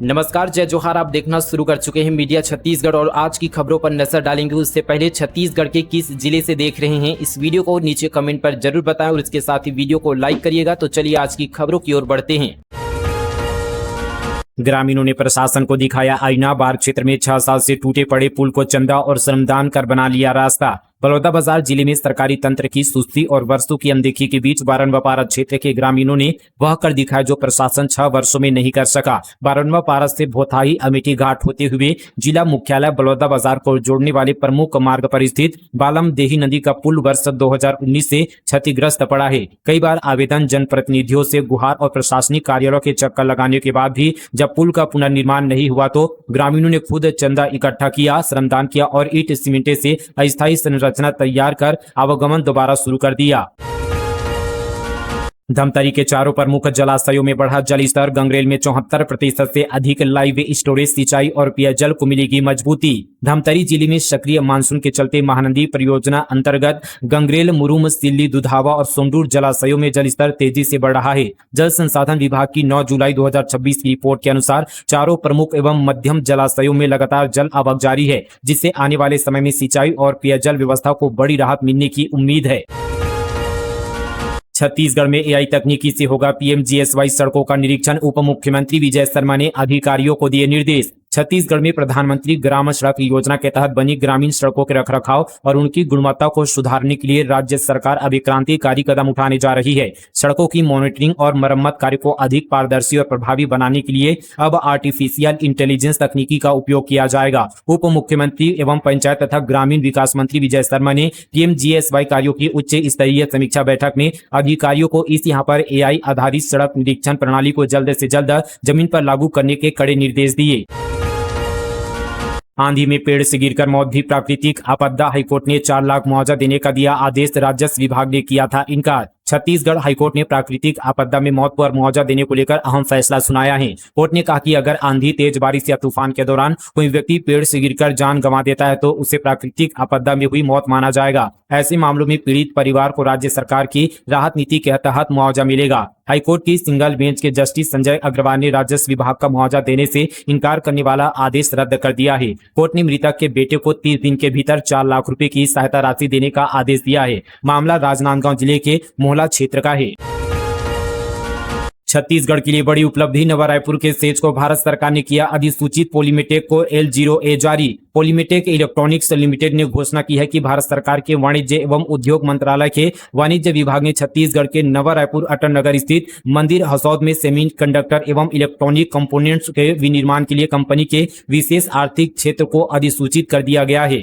नमस्कार, जय जोहार। आप देखना शुरू कर चुके हैं मीडिया छत्तीसगढ़ और आज की खबरों पर नजर डालेंगे। उससे पहले छत्तीसगढ़ के किस जिले से देख रहे हैं इस वीडियो को नीचे कमेंट पर जरूर बताएं और इसके साथ ही वीडियो को लाइक करिएगा। तो चलिए आज की खबरों की ओर बढ़ते हैं। ग्रामीणों ने प्रशासन को दिखाया आईना। बार क्षेत्र में 6 साल से टूटे पड़े पुल को चंदा और श्रमदान कर बना लिया रास्ता। बलौदाबाजार जिले में सरकारी तंत्र की सुस्ती और वर्षों की अनदेखी के बीच बारनवा पारा क्षेत्र के ग्रामीणों ने वह कर दिखाया जो प्रशासन 6 वर्षों में नहीं कर सका। बारनवा पारा से भोथाई अमेठी घाट होते हुए जिला मुख्यालय बलौदाबाजार को जोड़ने वाले प्रमुख मार्ग पर स्थित बालम देही नदी का पुल वर्ष 2019 से क्षतिग्रस्त पड़ा है। कई बार आवेदन, जनप्रतिनिधियों से गुहार और प्रशासनिक कार्यालयों के चक्कर लगाने के बाद भी जब पुल का पुनर्निर्माण नहीं हुआ तो ग्रामीणों ने खुद चंदा इकट्ठा किया, श्रमदान किया और ईंट सीमेंट से अस्थायी संरचना तैयार कर आवागमन दोबारा शुरू कर दिया। धमतरी के चारों प्रमुख जलाशयों में बढ़ा जल स्तर। गंगरेल में 74% से अधिक लाइव स्टोरेज। सिंचाई और पेयजल को मिलेगी मजबूती। धमतरी जिले में सक्रिय मानसून के चलते महानदी परियोजना अंतर्गत गंगरेल, मुरुम, सिल्ली, दुधावा और सोंडूर जलाशयों में जल स्तर तेजी से बढ़ रहा है। जल संसाधन विभाग की 9 जुलाई 2026 की रिपोर्ट के अनुसार चारों प्रमुख एवं मध्यम जलाशयों में लगातार जल आवक जारी है, जिससे आने वाले समय में सिंचाई और पेयजल व्यवस्था को बड़ी राहत मिलने की उम्मीद है। छत्तीसगढ़ में एआई तकनीकी से होगा पीएमजीएसवाई सड़कों का निरीक्षण। उप मुख्यमंत्री विजय शर्मा ने अधिकारियों को दिए निर्देश। छत्तीसगढ़ में प्रधानमंत्री ग्राम सड़क योजना के तहत बनी ग्रामीण सड़कों के रखरखाव और उनकी गुणवत्ता को सुधारने के लिए राज्य सरकार अभी क्रांतिकारी कदम उठाने जा रही है। सड़कों की मॉनिटरिंग और मरम्मत कार्य को अधिक पारदर्शी और प्रभावी बनाने के लिए अब आर्टिफिशियल इंटेलिजेंस तकनीकी का उपयोग किया जाएगा। उप मुख्यमंत्री एवं पंचायत तथा ग्रामीण विकास मंत्री विजय शर्मा ने पीएमजीएसवाई कार्यों की उच्च स्तरीय समीक्षा बैठक में अधिकारियों को यहाँ पर एआई आधारित सड़क निरीक्षण प्रणाली को जल्द से जल्द जमीन पर लागू करने के कड़े निर्देश दिए। आंधी में पेड़ से गिरकर मौत भी प्राकृतिक आपदा। हाईकोर्ट ने 4 लाख मुआवजा देने का दिया आदेश। राजस्व विभाग ने किया था इनकार। छत्तीसगढ़ हाईकोर्ट ने प्राकृतिक आपदा में मौत पर मुआवजा देने को लेकर अहम फैसला सुनाया है। कोर्ट ने कहा कि अगर आंधी, तेज बारिश या तूफान के दौरान कोई व्यक्ति पेड़ से गिरकर जान गंवा देता है तो उसे प्राकृतिक आपदा में हुई मौत माना जाएगा। ऐसे मामलों में पीड़ित परिवार को राज्य सरकार की राहत नीति के तहत मुआवजा मिलेगा। हाईकोर्ट की सिंगल बेंच के जस्टिस संजय अग्रवाल ने राजस्व विभाग का मुआवजा देने से इनकार करने वाला आदेश रद्द कर दिया है। कोर्ट ने मृतक के बेटे को 30 दिन के भीतर 4 लाख रुपए की सहायता राशि देने का आदेश दिया है। मामला राजनांदगांव जिले के मोहला क्षेत्र का है। छत्तीसगढ़ के लिए बड़ी उपलब्धि। नवा रायपुर के सेज को भारत सरकार ने किया अधिसूचित। पॉलीमेटेक को L0A जारी। पॉलीमेटेक इलेक्ट्रॉनिक्स लिमिटेड ने घोषणा की है कि भारत सरकार के वाणिज्य एवं उद्योग मंत्रालय के वाणिज्य विभाग ने छत्तीसगढ़ के नवा रायपुर अटल नगर स्थित मंदिर हसौद में सेमीकंडक्टर एवं इलेक्ट्रॉनिक कंपोनेंट्स के विनिर्माण के लिए कंपनी के विशेष आर्थिक क्षेत्र को अधिसूचित कर दिया गया है।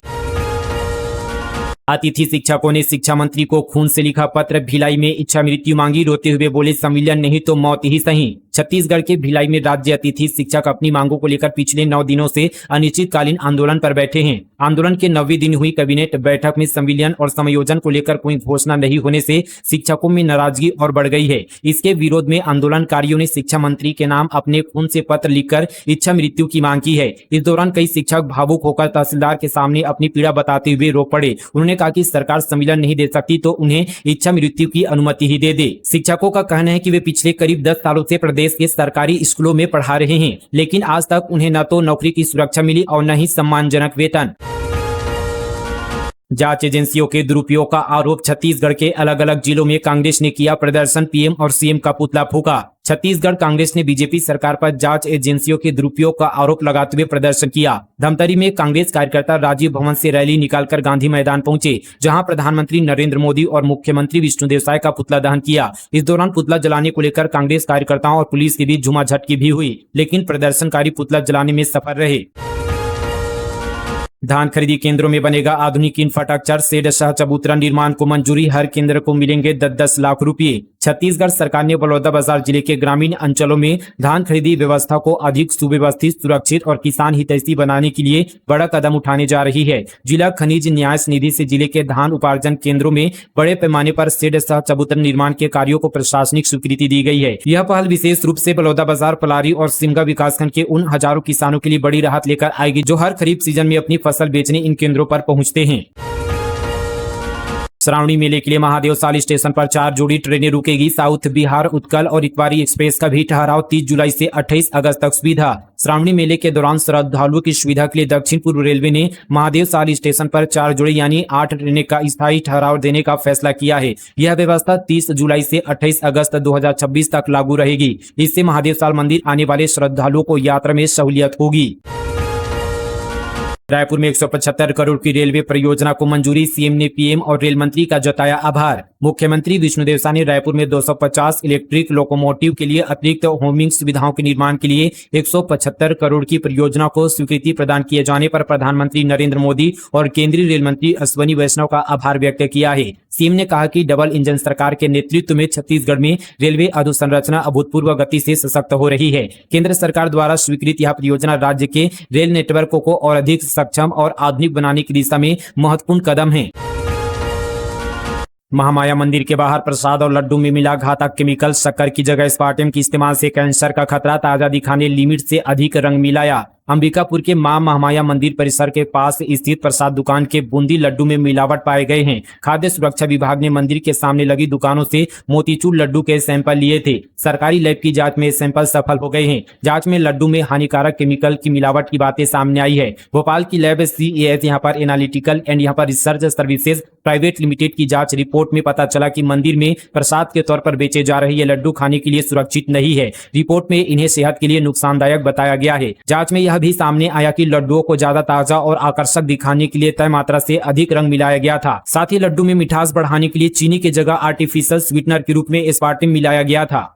अतिथि शिक्षकों ने शिक्षा मंत्री को खून से लिखा पत्र। भिलाई में इच्छा मृत्यु मांगी। रोते हुए बोले संविलियन नहीं तो मौत ही सही। छत्तीसगढ़ के भिलाई में राज्य अतिथि शिक्षक अपनी मांगों को लेकर पिछले 9 दिनों से अनिश्चितकालीन आंदोलन पर बैठे हैं। आंदोलन के 9वीं दिन हुई कैबिनेट बैठक में संविलियन और समायोजन को लेकर कोई घोषणा नहीं होने से शिक्षकों में नाराजगी और बढ़ गई है। इसके विरोध में आंदोलनकारियों ने शिक्षा मंत्री के नाम अपने खून से पत्र लिखकर इच्छा मृत्यु की मांग की है। इस दौरान कई शिक्षक भावुक होकर तहसीलदार के सामने अपनी पीड़ा बताते हुए रो पड़े। उन्होंने कहा कि सरकार संविलियन नहीं दे सकती तो उन्हें इच्छा मृत्यु की अनुमति ही दे दे। शिक्षकों का कहना है कि वे पिछले करीब 10 सालों से प्रदेश के सरकारी स्कूलों में पढ़ा रहे हैं, लेकिन आज तक उन्हें न तो नौकरी की सुरक्षा मिली और न ही सम्मानजनक वेतन। जांच एजेंसियों के दुरुपयोग का आरोप। छत्तीसगढ़ के अलग अलग जिलों में कांग्रेस ने किया प्रदर्शन। पीएम और सीएम का पुतला फूंका। छत्तीसगढ़ कांग्रेस ने बीजेपी सरकार पर जांच एजेंसियों के दुरुपयोग का आरोप लगाते हुए प्रदर्शन किया। धमतरी में कांग्रेस कार्यकर्ता राजीव भवन से रैली निकालकर गांधी मैदान पहुंचे, जहां प्रधानमंत्री नरेंद्र मोदी और मुख्यमंत्री विष्णुदेव साय का पुतला दहन किया। इस दौरान पुतला जलाने को लेकर कांग्रेस कार्यकर्ताओं और पुलिस के बीच झुमाझटकी भी हुई, लेकिन प्रदर्शनकारी पुतला जलाने में सफल रहे। धान खरीदी केंद्रों में बनेगा आधुनिक इंफ्रास्ट्रक्चर। सेड सह चबूतरा निर्माण को मंजूरी। हर केंद्र को मिलेंगे 10-10 लाख रुपए। छत्तीसगढ़ सरकार ने बलौदाबाजार जिले के ग्रामीण अंचलों में धान खरीदी व्यवस्था को अधिक सुव्यवस्थित, सुरक्षित और किसान हितैषी बनाने के लिए बड़ा कदम उठाने जा रही है। जिला खनिज न्यास निधि से जिले के धान उपार्जन केंद्रों में बड़े पैमाने पर सेड सह चबूतरा निर्माण के कार्यों को प्रशासनिक स्वीकृति दी गई है। यह पहल विशेष रूप से बलौदाबाजार, पलारी और सिमगा विकासखंड के उन हजारों किसानों के लिए बड़ी राहत लेकर आएगी जो हर खरीफ सीजन में अपनी फसल बेचने इन केंद्रों पर पहुंचते हैं। श्रावणी मेले के लिए महादेवसाल स्टेशन पर 4 जोड़ी ट्रेनें रुकेगी। साउथ बिहार उत्कल और इतवारी एक्सप्रेस का भी ठहराव 30 जुलाई से 28 अगस्त तक सुविधा। श्रावणी मेले के दौरान श्रद्धालुओं की सुविधा के लिए दक्षिण पूर्व रेलवे ने महादेवसाल स्टेशन पर 4 जोड़ी यानी 8 ट्रेनें का स्थायी ठहराव देने का फैसला किया है। यह व्यवस्था 30 जुलाई से 28 अगस्त 2026 तक लागू रहेगी। इससे महादेवसाल मंदिर आने वाले श्रद्धालुओं को यात्रा में सहूलियत होगी। रायपुर में 175 करोड़ की रेलवे परियोजना को मंजूरी। सीएम ने पीएम और रेल मंत्री का जताया आभार। मुख्यमंत्री विष्णुदेव साय ने रायपुर में 250 इलेक्ट्रिक लोकोमोटिव के लिए अतिरिक्त होमिंग सुविधाओं के निर्माण के लिए 175 करोड़ की परियोजना को स्वीकृति प्रदान किए जाने पर प्रधानमंत्री नरेंद्र मोदी और केंद्रीय रेल मंत्री अश्विनी वैष्णव का आभार व्यक्त किया है। सीएम ने कहा कि डबल इंजन सरकार के नेतृत्व में छत्तीसगढ़ में रेलवे अधोसंरचना अभूतपूर्व गति से सशक्त हो रही है। केंद्र सरकार द्वारा स्वीकृत यह परियोजना राज्य के रेल नेटवर्क को और अधिक सक्षम और आधुनिक बनाने की दिशा में महत्वपूर्ण कदम है। महामाया मंदिर के बाहर प्रसाद और लड्डू में मिला घातक केमिकल। शक्कर की जगह स्पार्टम के इस्तेमाल से कैंसर का खतरा। ताजा दिखाने लिमिट से अधिक रंग मिलाया। अंबिकापुर के मां महामाया मंदिर परिसर के पास स्थित प्रसाद दुकान के बूंदी लड्डू में मिलावट पाए गए हैं। खाद्य सुरक्षा विभाग ने मंदिर के सामने लगी दुकानों से मोतीचूर लड्डू के सैंपल लिए थे। सरकारी लैब की जांच में सैंपल सफल हो गए हैं। जांच में लड्डू में हानिकारक केमिकल की मिलावट की बातें सामने आई है। भोपाल की लैब CAS यहाँ पर एनालिटिकल एंड यहाँ पर रिसर्च सर्विसेज प्राइवेट लिमिटेड की जांच रिपोर्ट में पता चला कि मंदिर में प्रसाद के तौर पर बेचे जा रहे ये लड्डू खाने के लिए सुरक्षित नहीं है। रिपोर्ट में इन्हें सेहत के लिए नुकसानदायक बताया गया है। जांच में भी सामने आया कि लड्डुओं को ज्यादा ताजा और आकर्षक दिखाने के लिए तय मात्रा से अधिक रंग मिलाया गया था। साथ ही लड्डू में मिठास बढ़ाने के लिए चीनी की जगह आर्टिफिशियल स्वीटनर के रूप में एस्पार्टिम मिलाया गया था।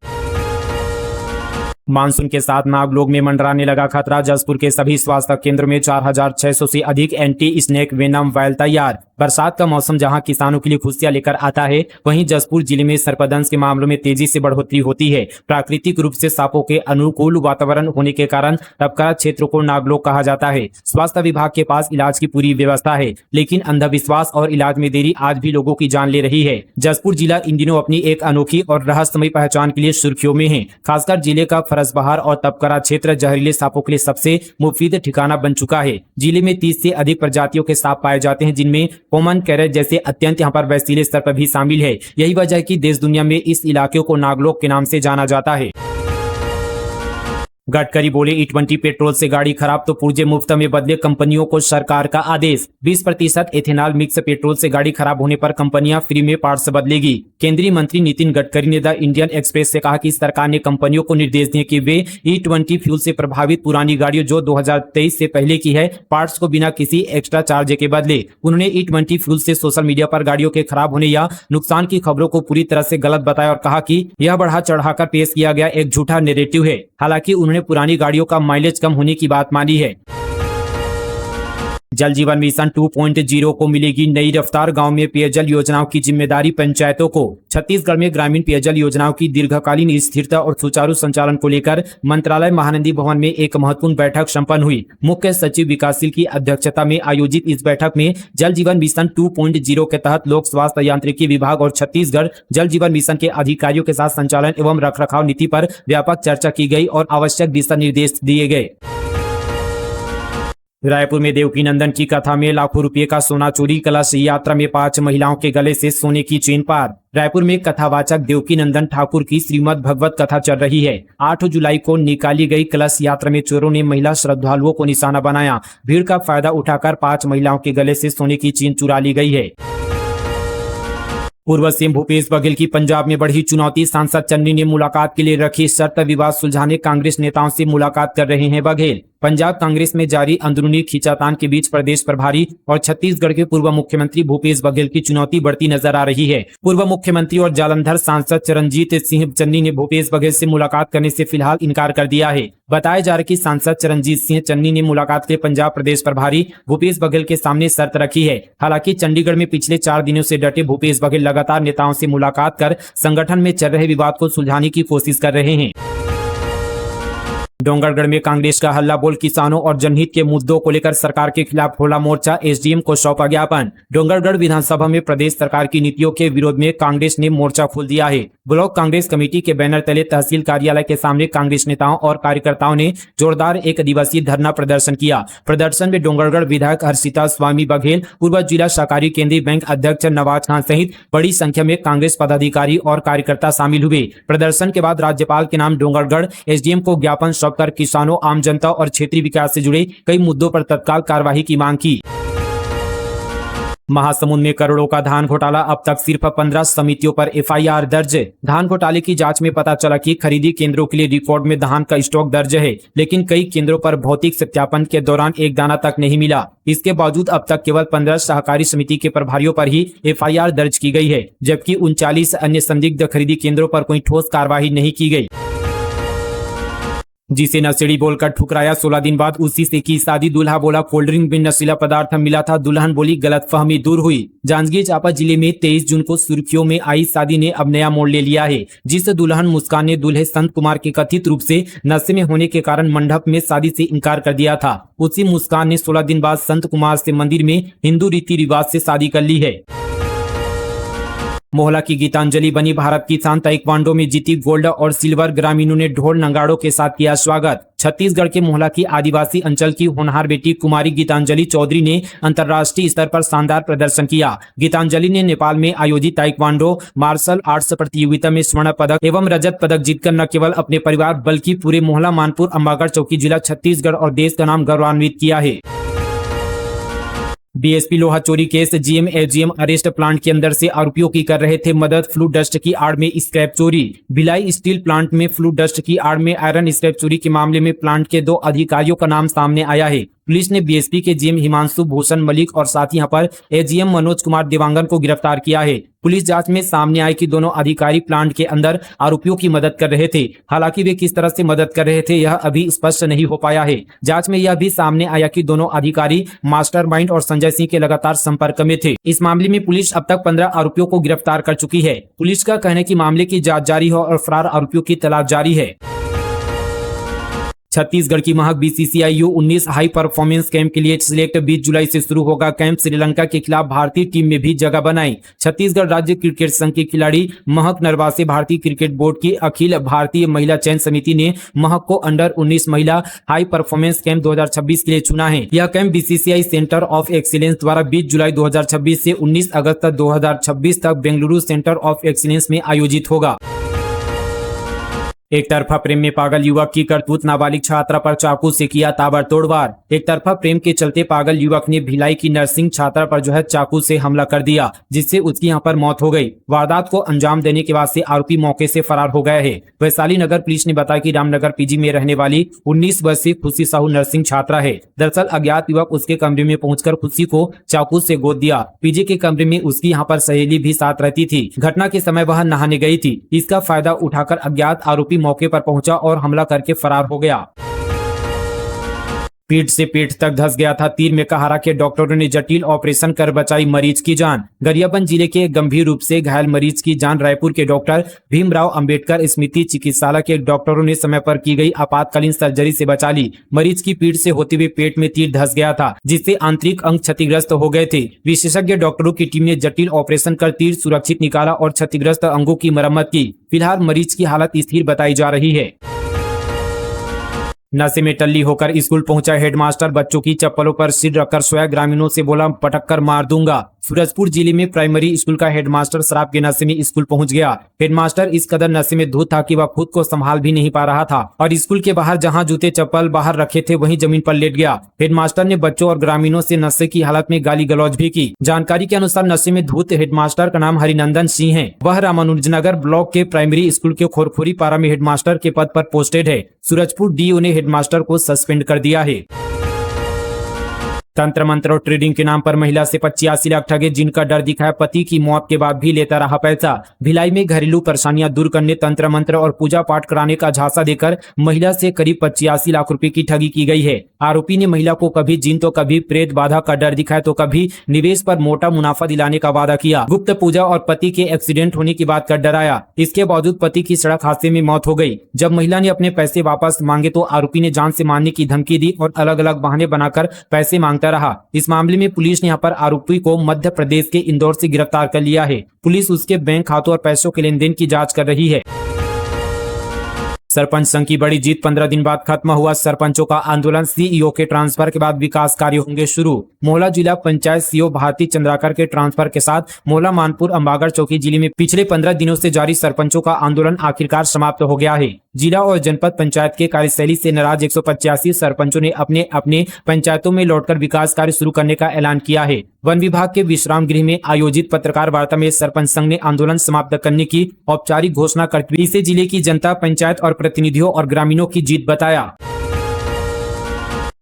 मानसून के साथ नागलोग में मंडराने लगा खतरा। जसपुर के सभी स्वास्थ्य केंद्रों में 4600 से अधिक एंटी स्नेक वेनम वायल तैयार। बरसात का मौसम जहां किसानों के लिए खुशियां लेकर आता है, वहीं जसपुर जिले में सर्पदंश के मामलों में तेजी से बढ़ोतरी होती है। प्राकृतिक रूप से सांपों के अनुकूल वातावरण होने के कारण तपकरा क्षेत्र को नागलोग कहा जाता है। स्वास्थ्य विभाग के पास इलाज की पूरी व्यवस्था है, लेकिन अंधविश्वास और इलाज में देरी आज भी लोगों की जान ले रही है। जसपुर जिला इन दिनों अपनी एक अनोखी और रहस्यमयी पहचान के लिए सुर्खियों में है। खासकर जिले का फरसबहार और तपकरा क्षेत्र जहरीले सांपों के लिए सबसे मुफीद ठिकाना बन चुका है। जिले में 30 से अधिक प्रजातियों के सांप पाए जाते हैं, जिनमें कॉमन कैरेट जैसे अत्यंत यहाँ पर वैसीले स्तर पर भी शामिल है। यही वजह है कि देश दुनिया में इस इलाके को नागलोग के नाम से जाना जाता है। गडकरी बोले E20 पेट्रोल से गाड़ी खराब तो पुर्जे मुफ्त में बदले कंपनियों को सरकार का आदेश। 20% एथेनॉल मिक्स पेट्रोल से गाड़ी खराब होने पर कंपनियां फ्री में पार्ट्स बदलेगी। केंद्रीय मंत्री नितिन गडकरी ने द इंडियन एक्सप्रेस से कहा कि सरकार ने कंपनियों को निर्देश दिए कि वे E20 फ्यूल से प्रभावित पुरानी गाड़ियों जो 2023 से पहले की है, पार्ट्स को बिना किसी एक्स्ट्रा चार्ज के बदले। उन्होंने E20 फ्यूल से सोशल मीडिया पर गाड़ियों के खराब होने या नुकसान की खबरों को पूरी तरह से गलत बताया और कहा कि यह बढ़ा चढ़ाकर पेश किया गया एक झूठा नैरेटिव है। हालांकि उन्होंने पुरानी गाड़ियों का माइलेज कम होने की बात मानी है। जल जीवन मिशन 2.0 को मिलेगी नई रफ्तार। गांव में पेयजल योजनाओं की जिम्मेदारी पंचायतों को। छत्तीसगढ़ में ग्रामीण पेयजल योजनाओं की दीर्घकालीन स्थिरता और सुचारू संचालन को लेकर मंत्रालय महानंदी भवन में एक महत्वपूर्ण बैठक संपन्न हुई। मुख्य सचिव विकासशील की अध्यक्षता में आयोजित इस बैठक में जल जीवन मिशन 2.0 के तहत लोक स्वास्थ्य यांत्रिकी विभाग और छत्तीसगढ़ जल जीवन मिशन के अधिकारियों के साथ संचालन एवं रखरखाव नीति पर व्यापक चर्चा की गई और आवश्यक दिशा निर्देश दिए गए। रायपुर में देवकी नंदन की कथा में लाखों रुपए का सोना चोरी। कलश यात्रा में 5 महिलाओं के गले से सोने की चेन पार। रायपुर में कथावाचक देवकी नंदन ठाकुर की श्रीमद् भगवत कथा चल रही है। 8 जुलाई को निकाली गई कलश यात्रा में चोरों ने महिला श्रद्धालुओं को निशाना बनाया। भीड़ का फायदा उठाकर 5 महिलाओं के गले से सोने की चेन चुरा ली गई है। पूर्व सीएम भूपेश बघेल की पंजाब में बढ़ी चुनौती। सांसद चन्नी ने मुलाकात के लिए रखी शर्त। विवाद सुलझाने कांग्रेस नेताओं से मुलाकात कर रहे हैं बघेल। पंजाब कांग्रेस में जारी अंदरूनी खींचातान के बीच प्रदेश प्रभारी और छत्तीसगढ़ के पूर्व मुख्यमंत्री भूपेश बघेल की चुनौती बढ़ती नजर आ रही है। पूर्व मुख्यमंत्री और जालंधर सांसद चरणजीत सिंह चन्नी ने भूपेश बघेल से मुलाकात करने से फिलहाल इनकार कर दिया है। बताया जा रहा है कि सांसद चरणजीत सिंह चन्नी ने मुलाकात के पंजाब प्रदेश प्रभारी भूपेश बघेल के सामने शर्त रखी है। हालांकि चंडीगढ़ में पिछले 4 दिनों से डटे भूपेश बघेल लगातार नेताओं से मुलाकात कर संगठन में चल रहे विवाद को सुलझाने की कोशिश कर रहे हैं। डोंगरगढ़ में कांग्रेस का हल्ला बोल, किसानों और जनहित के मुद्दों को लेकर सरकार के खिलाफ खोला मोर्चा, एसडीएम को सौंपा ज्ञापन। डोंगरगढ़ विधानसभा में प्रदेश सरकार की नीतियों के विरोध में कांग्रेस ने मोर्चा खोल दिया है। ब्लॉक कांग्रेस कमेटी के बैनर तले तहसील कार्यालय के सामने कांग्रेस नेताओं और कार्यकर्ताओं ने जोरदार एक दिवसीय धरना प्रदर्शन किया। प्रदर्शन में डोंगरगढ़ विधायक हर्षिता स्वामी बघेल, पूर्व जिला शाकाहारी केंद्रीय बैंक अध्यक्ष नवाज खान सहित बड़ी संख्या में कांग्रेस पदाधिकारी और कार्यकर्ता शामिल हुए। प्रदर्शन के बाद राज्यपाल के नाम डोंगरगढ़ एसडीएम को ज्ञापन सौंपकर किसानों, आम जनता और क्षेत्रीय विकास से जुड़े कई मुद्दों पर तत्काल कार्रवाई की मांग की। महासमुंद में करोड़ों का धान घोटाला, अब तक सिर्फ 15 समितियों पर एफआईआर दर्ज। धान घोटाले की जांच में पता चला कि खरीदी केंद्रों के लिए रिकॉर्ड में धान का स्टॉक दर्ज है, लेकिन कई केंद्रों पर भौतिक सत्यापन के दौरान एक दाना तक नहीं मिला। इसके बावजूद अब तक केवल 15 सहकारी समिति के प्रभारियों पर ही एफआईआर दर्ज की गई है, जबकि 39 अन्य संदिग्ध खरीदी केंद्रों पर कोई ठोस कार्रवाई नहीं की गई। जिसे नशेड़ी बोलकर ठुकराया, 16 दिन बाद उसी से की शादी। दूल्हा बोला कोल्ड ड्रिंक में नशीला पदार्थ मिला था, दुल्हन बोली गलतफहमी दूर हुई। जांजगीर चांपा जिले में 23 जून को सुर्खियों में आई शादी ने अब नया मोड़ ले लिया है। जिस दुल्हन मुस्कान ने दूल्हे संत कुमार के कथित रूप से नशे में होने के कारण मंडप में शादी से इनकार कर दिया था, उसी मुस्कान ने 16 दिन बाद संत कुमार से मंदिर में हिंदू रीति रिवाज से शादी कर ली है। मोहला की गीतांजलि बनी भारत की शान, ताइक्वांडो में जीती गोल्ड और सिल्वर। ग्रामीणों ने ढोल नगाड़ों के साथ किया स्वागत। छत्तीसगढ़ के मोहला की आदिवासी अंचल की होनहार बेटी कुमारी गीतांजलि चौधरी ने अंतर्राष्ट्रीय स्तर पर शानदार प्रदर्शन किया। गीतांजलि ने नेपाल में आयोजित ताइक्वांडो मार्शल आर्ट्स प्रतियोगिता में स्वर्ण पदक एवं रजत पदक जीतकर न केवल अपने परिवार बल्कि पूरे मोहला, मानपुर, अंबागढ़ चौकी जिला छत्तीसगढ़ और देश का नाम गौरवान्वित किया है। बीएसपी लोहा चोरी case, GM AGM arrest, plant के अंदर से आरोपियों की कर रहे थे मदद। फ्लू डस्ट की आड़ में स्क्रैप चोरी। भिलाई स्टील प्लांट में फ्लू डस्ट की आड़ में आयरन स्क्रैप चोरी के मामले में प्लांट के 2 अधिकारियों का नाम सामने आया है। पुलिस ने बीएसपी के जीएम हिमांशु भूषण मलिक और साथ ही यहां पर एजीएम मनोज कुमार देवांगन को गिरफ्तार किया है। पुलिस जांच में सामने आए कि दोनों अधिकारी प्लांट के अंदर आरोपियों की मदद कर रहे थे। हालांकि वे किस तरह से मदद कर रहे थे यह अभी स्पष्ट नहीं हो पाया है। जांच में यह भी सामने आया कि दोनों अधिकारी मास्टरमाइंड और संजय सिंह के लगातार संपर्क में थे। इस मामले में पुलिस अब तक 15 आरोपियों को गिरफ्तार कर चुकी है। पुलिस का कहना है कि मामले की जांच जारी है और फरार आरोपियों की तलाश जारी है। छत्तीसगढ़ की महक BCCI U19 high performance camp के लिए सिलेक्ट 20 जुलाई से शुरू होगा कैंप। श्रीलंका के खिलाफ भारतीय टीम में भी जगह बनाई। छत्तीसगढ़ राज्य क्रिकेट संघ की खिलाड़ी महक नरवासे भारतीय क्रिकेट बोर्ड की अखिल भारतीय महिला चयन समिति ने महक को अंडर 19 महिला हाई परफॉर्मेंस कैंप 2026 के लिए चुना है। यह camp BCCI centre of excellence द्वारा 20 जुलाई 2026 से 19 अगस्त 2026 तक बेंगलुरु सेंटर ऑफ एक्सीलेंस में आयोजित होगा। एक तरफा प्रेम में पागल युवक की करतूत, नाबालिग छात्रा पर चाकू से किया ताबड़तोड़ वार। एक तरफा प्रेम के चलते पागल युवक ने भिलाई की नर्सिंग छात्रा पर चाकू से हमला कर दिया, जिससे उसकी यहां पर मौत हो गई। वारदात को अंजाम देने के बाद से आरोपी मौके से फरार हो गया है। वैशाली नगर पुलिस ने बताया कि रामनगर पीजी में रहने वाली 19 वर्षीय खुशी साहू नर्सिंग छात्रा है। दरअसल अज्ञात युवक उसके कमरे में पहुंचकर खुशी को चाकू से गोद दिया। पीजी के कमरे में उसकी यहाँ पर सहेली भी साथ रहती थी। घटना के समय वह नहाने गई थी। इसका फायदा उठाकर अज्ञात आरोपी मौके पर पहुंचा और हमला करके फरार हो गया। पीठ से पेट तक धंस गया था तीर में कहारा के डॉक्टरों ने जटिल ऑपरेशन कर बचाई मरीज की जान। गरियाबंद जिले के गंभीर रूप से घायल मरीज की जान रायपुर के डॉक्टर भीमराव अंबेडकर स्मृति चिकित्सालय के डॉक्टरों ने समय पर की गई आपातकालीन सर्जरी से बचा ली। मरीज की पीठ से होते हुए पेट में तीर धंस गया था, जिससे आंतरिक अंग क्षतिग्रस्त हो गए थे। विशेषज्ञ डॉक्टरों की टीम ने जटिल ऑपरेशन कर तीर सुरक्षित निकाला और क्षतिग्रस्त अंगों की मरम्मत की। फिलहाल मरीज की हालत स्थिर बताई जा रही है। नशे में टल्ली होकर स्कूल पहुंचा हेडमास्टर, बच्चों की चप्पलों पर सिर रखकर सोया, ग्रामीणों से बोला पटक कर मार दूंगा। सूरजपुर जिले में प्राइमरी स्कूल का हेडमास्टर शराब के नशे में स्कूल पहुंच गया। हेडमास्टर इस कदर नशे में धुत था कि वह खुद को संभाल भी नहीं पा रहा था और स्कूल के बाहर जहां जूते चप्पल बाहर रखे थे वहीं जमीन पर लेट गया। हेडमास्टर ने बच्चों और ग्रामीणों से नशे की हालत में गाली गलौज भी की। जानकारी के अनुसार नशे में धुत हेडमास्टर का नाम हरिनंदन सिंह है। वह रामानुजनगर ब्लॉक के प्राइमरी स्कूल के खोरखोरी पारा में हेडमास्टर के पद पर पोस्टेड है। सूरजपुर डीओ ने हेडमास्टर को सस्पेंड कर दिया है। तंत्र मंत्र और ट्रेडिंग के नाम पर महिला से 85 लाख ठगे, जिनका डर दिखाया पति की मौत के बाद भी लेता रहा पैसा। भिलाई में घरेलू परेशानियां दूर करने तंत्र मंत्र और पूजा पाठ कराने का झांसा देकर महिला से करीब 85 लाख रुपए की ठगी की गई है। आरोपी ने महिला को कभी जिन तो कभी प्रेत बाधा का डर दिखाया तो कभी निवेश पर मोटा मुनाफा दिलाने का वादा किया। गुप्त पूजा और पति के एक्सीडेंट होने की बात कर डराया। इसके बावजूद पति की सड़क हादसे में मौत हो गई। जब महिला ने अपने पैसे वापस मांगे तो आरोपी ने जान से मारने की धमकी दी और अलग अलग बहाने बनाकर पैसे मांगता रहा। इस मामले में पुलिस ने यहाँ पर आरोपी को मध्य प्रदेश के इंदौर से गिरफ्तार कर लिया है। पुलिस उसके बैंक खातों और पैसों के लेन देन की जांच कर रही है। सरपंच संघ की बड़ी जीत, 15 दिन बाद खत्म हुआ सरपंचों का आंदोलन। सीईओ के ट्रांसफर के बाद विकास कार्य होंगे शुरू। मोहला जिला पंचायत सीईओ भारती चंद्राकर के ट्रांसफर के साथ मोहला, मानपुर, अंबागढ़, चौकी जिले में पिछले 15 दिनों से जारी सरपंचों का आंदोलन आखिरकार समाप्त हो गया है। जिला और जनपद पंचायत के कार्यशैली से नाराज 185 सरपंचों ने अपने अपने पंचायतों में लौटकर विकास कार्य शुरू करने का ऐलान किया है। वन विभाग के विश्राम गृह में आयोजित पत्रकार वार्ता में सरपंच संघ ने आंदोलन समाप्त करने की औपचारिक घोषणा करते हुए इसे जिले की जनता, पंचायत और प्रतिनिधियों और ग्रामीणों की जीत बताया।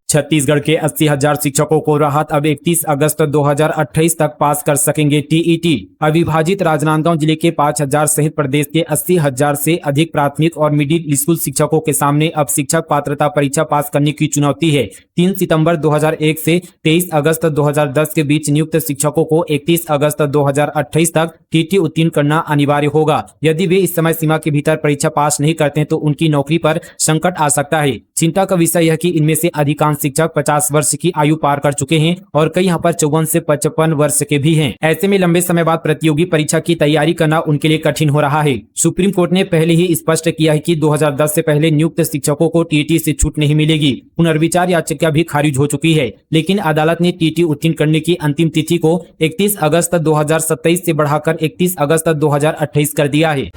छत्तीसगढ़ के 80,000 शिक्षकों को राहत, अब 31 अगस्त 2028 तक पास कर सकेंगे टीईटी। अविभाजित राजनांदगांव जिले के 5,000 सहित प्रदेश के 80,000 से अधिक प्राथमिक और मिडिल स्कूल शिक्षकों के सामने अब शिक्षक पात्रता परीक्षा पास करने की चुनौती है। 3 सितंबर 2001 से 23 अगस्त 2010 के बीच नियुक्त शिक्षकों को 31 अगस्त 2028 तक टीटी उत्तीर्ण करना अनिवार्य होगा। यदि वे इस समय सीमा के भीतर परीक्षा पास नहीं करते हैं तो उनकी नौकरी पर संकट आ सकता है। चिंता का विषय यह कि इनमें से अधिकांश शिक्षक 50 वर्ष की आयु पार कर चुके हैं और कई यहाँ पर 54 से 55 वर्ष के भी हैं। ऐसे में लंबे समय बाद प्रतियोगी परीक्षा की तैयारी करना उनके लिए कठिन हो रहा है। सुप्रीम कोर्ट ने पहले ही स्पष्ट किया है कि 2010 से पहले नियुक्त शिक्षकों को टीटी से छूट नहीं मिलेगी। पुनर्विचार याचिका भी खारिज हो चुकी है, लेकिन अदालत ने टीटी उत्तीर्ण करने की अंतिम तिथि को 31 अगस्त 2027 से बढ़ाकर 31 अगस्त 2028 कर दिया है।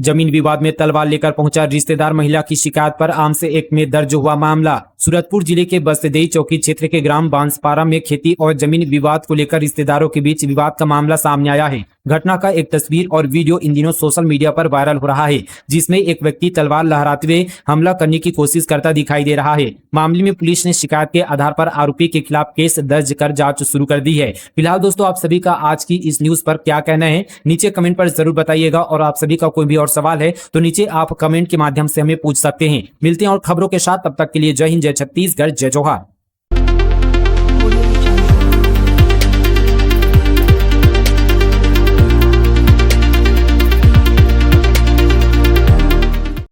जमीन विवाद में तलवार लेकर पहुंचा रिश्तेदार, महिला की शिकायत पर आम से 1 में दर्ज हुआ मामला। सूरतपुर जिले के बसदेई चौकी क्षेत्र के ग्राम बांसपारा में खेती और जमीन विवाद को लेकर रिश्तेदारों के बीच विवाद का मामला सामने आया है। घटना का एक तस्वीर और वीडियो इन दिनों सोशल मीडिया पर वायरल हो रहा है, जिसमें एक व्यक्ति तलवार लहराते हुए हमला करने की कोशिश करता दिखाई दे रहा है। मामले में पुलिस ने शिकायत के आधार पर आरोपी के खिलाफ केस दर्ज कर जांच शुरू कर दी है। फिलहाल दोस्तों, आप सभी का आज की इस न्यूज पर क्या कहना है नीचे कमेंट पर जरूर बताइएगा, और आप सभी का कोई भी और सवाल है तो नीचे आप कमेंट के माध्यम से हमें पूछ सकते हैं। मिलते हैं और खबरों के साथ, तब तक के लिए जय हिंद, जय छत्तीसगढ़, जय जोहार।